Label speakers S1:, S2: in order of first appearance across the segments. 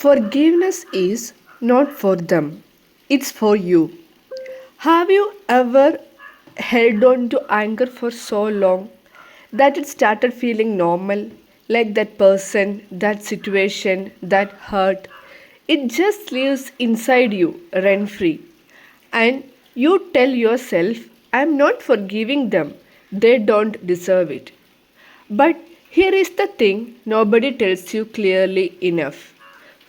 S1: Forgiveness is not for them, it's for you. Have you ever held on to anger for so long that it started feeling normal? Like that person, that situation, that hurt. It just lives inside you, rent free. And you tell yourself, I'm not forgiving them, they don't deserve it. But here is the thing nobody tells you clearly enough.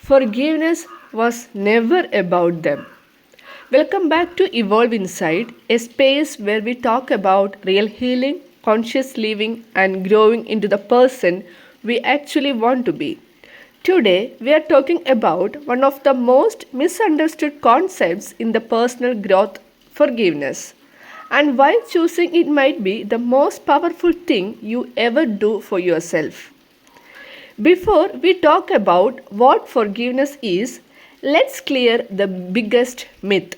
S1: Forgiveness was never about them. Welcome back to Evolve Inside, a space where we talk about real healing, conscious living, and growing into the person we actually want to be. Today, we are talking about one of the most misunderstood concepts in the personal growth forgiveness, and why choosing it might be the most powerful thing you ever do for yourself. Before we talk about what forgiveness is, let's clear the biggest myth.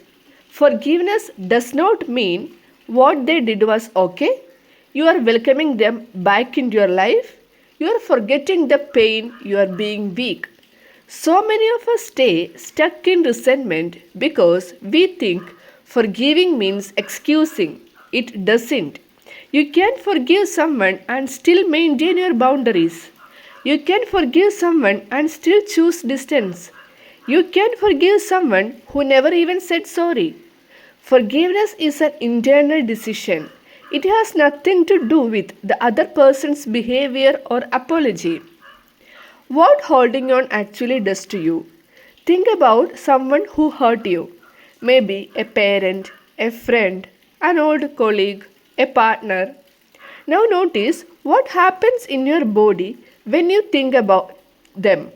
S1: Forgiveness does not mean what they did was okay. You are welcoming them back into your life. You are forgetting the pain. You are being weak. So many of us stay stuck in resentment because we think forgiving means excusing. It doesn't. You can forgive someone and still maintain your boundaries. You can forgive someone and still choose distance. You can forgive someone who never even said sorry. Forgiveness is an internal decision. It has nothing to do with the other person's behavior or apology. What holding on actually does to you? Think about someone who hurt you. Maybe a parent, a friend, an old colleague, a partner. Now notice what happens in your body when you think about them.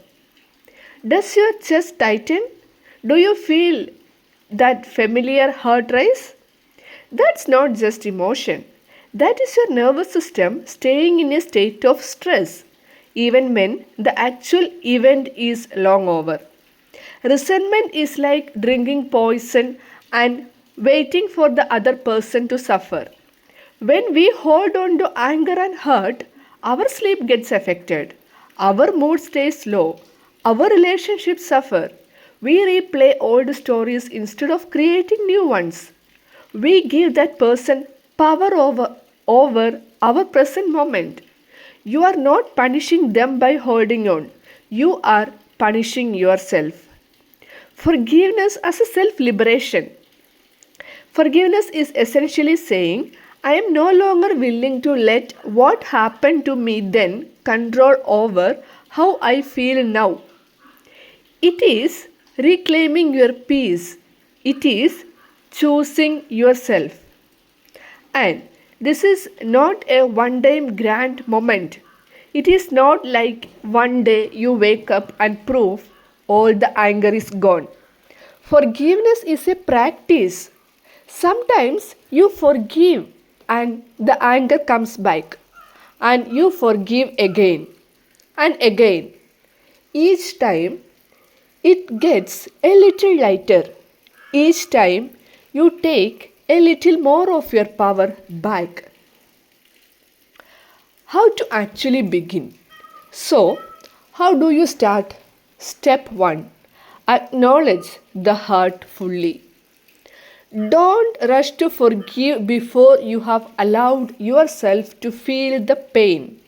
S1: Does your chest tighten? Do you feel that familiar heart rise? That's not just emotion. That is your nervous system staying in a state of stress, even when the actual event is long over. Resentment is like drinking poison and waiting for the other person to suffer. When we hold on to anger and hurt, our sleep gets affected, our mood stays low, our relationships suffer. We replay old stories instead of creating new ones. We give that person power over our present moment. You are not punishing them by holding on, you are punishing yourself. Forgiveness as a self liberation. Forgiveness is essentially saying, I am no longer willing to let what happened to me then control over how I feel now. It is reclaiming your peace. It is choosing yourself. And this is not a one time grand moment. It is not like one day you wake up and prove all the anger is gone. Forgiveness is a practice. Sometimes you forgive and the anger comes back, and you forgive again and again. Each time it gets a little lighter. Each time you take a little more of your power back. How to actually begin? So, how do you start? Step 1. Acknowledge the hurt fully. Don't rush to forgive before you have allowed yourself to feel the pain.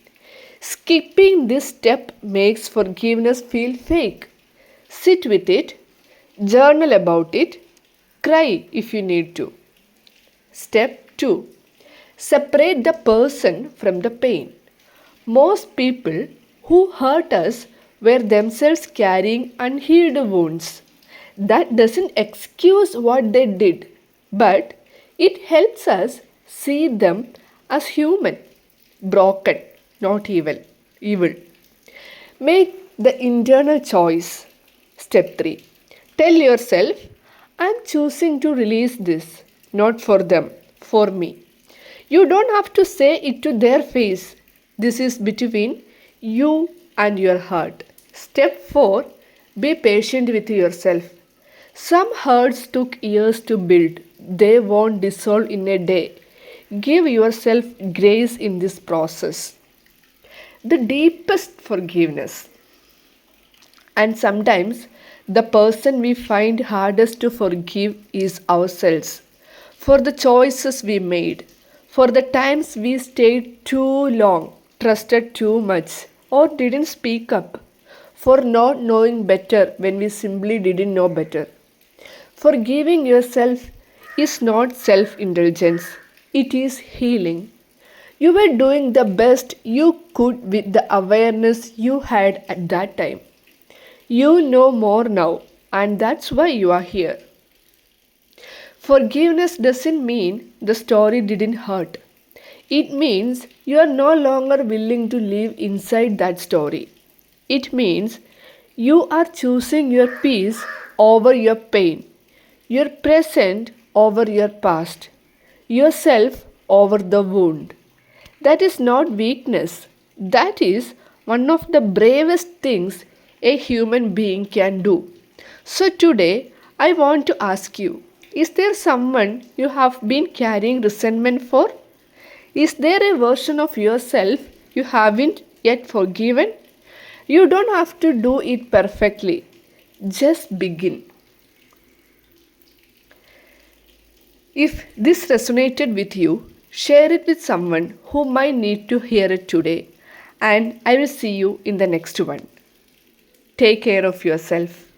S1: Skipping this step makes forgiveness feel fake. Sit with it, journal about it, cry if you need to. Step 2. Separate the person from the pain. Most people who hurt us were themselves carrying unhealed wounds. That doesn't excuse what they did, but it helps us see them as human, broken, not evil. Evil. Make the internal choice. Step 3. Tell yourself, I'm choosing to release this, not for them, for me. You don't have to say it to their face. This is between you and your heart. Step 4. Be patient with yourself. Some hurts took years to build. They won't dissolve in a day. Give yourself grace in this process. The deepest forgiveness. And sometimes the person we find hardest to forgive is ourselves. For the choices we made, for the times we stayed too long, trusted too much, or didn't speak up, for not knowing better when we simply didn't know better. Forgiving yourself is not self indulgence, it is healing. You were doing the best you could with the awareness you had at that time. You know more now, and that's why you are here. Forgiveness doesn't mean the story didn't hurt. It means you are no longer willing to live inside that story. It means you are choosing your peace over your pain, your present over your past, yourself over the wound. That is not weakness. That is one of the bravest things a human being can do. So today, I want to ask you, is there someone you have been carrying resentment for? Is there a version of yourself you haven't yet forgiven? You don't have to do it perfectly. Just begin. If this resonated with you, share it with someone who might need to hear it today. And I will see you in the next one. Take care of yourself.